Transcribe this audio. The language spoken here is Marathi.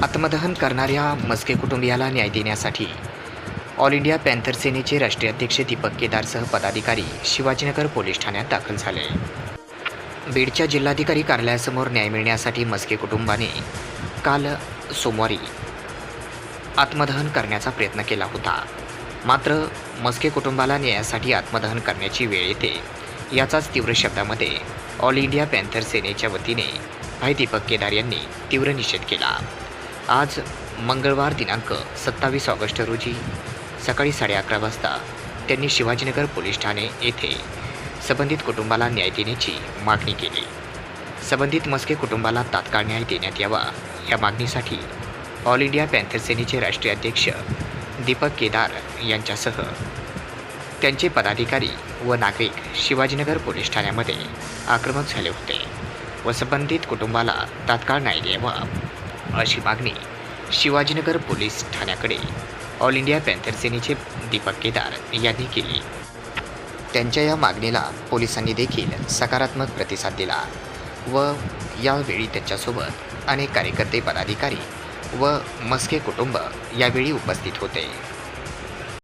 आत्मदहन करणाऱ्या मस्के कुटुंबियाला न्याय देण्यासाठी ऑल इंडिया पॅन्थर सेनेचे राष्ट्रीय अध्यक्ष दीपक केदारसह पदाधिकारी शिवाजीनगर पोलीस ठाण्यात दाखल झाले. बीडच्या जिल्हाधिकारी कार्यालयासमोर न्याय मिळण्यासाठी मस्के कुटुंबाने काल सोमवारी आत्मदहन करण्याचा प्रयत्न केला होता. मात्र मस्के कुटुंबाला न्यायासाठी आत्मदहन करण्याची वेळ येते याचाच तीव्र शब्दामध्ये ऑल इंडिया पॅन्थर सेनेच्या वतीने भाई दीपक केदार यांनी तीव्र निषेध केला. आज मंगळवार दिनांक 27 ऑगस्ट रोजी सकाळी 11:30 वाजता त्यांनी शिवाजीनगर पोलीस ठाणे येथे संबंधित कुटुंबाला न्याय देण्याची मागणी केली. संबंधित मस्के कुटुंबाला तात्काळ न्याय देण्यात यावा या मागणीसाठी ऑल इंडिया पॅन्थर सेनेचे राष्ट्रीय अध्यक्ष दीपक केदार यांच्यासह त्यांचे पदाधिकारी व नागरिक शिवाजीनगर पोलीस ठाण्यामध्ये आक्रमक झाले होते व संबंधित कुटुंबाला तात्काळ न्याय द्यावा अशी मागणी शिवाजीनगर पोलीस ठाण्याकडे ऑल इंडिया पॅन्थर सेनेचे दीपक केदार यांनी केली. त्यांच्या या मागणीला पोलिसांनी देखील सकारात्मक प्रतिसाद दिला व यावेळी त्यांच्यासोबत अनेक कार्यकर्ते, पदाधिकारी व मस्के कुटुंब यावेळी उपस्थित होते.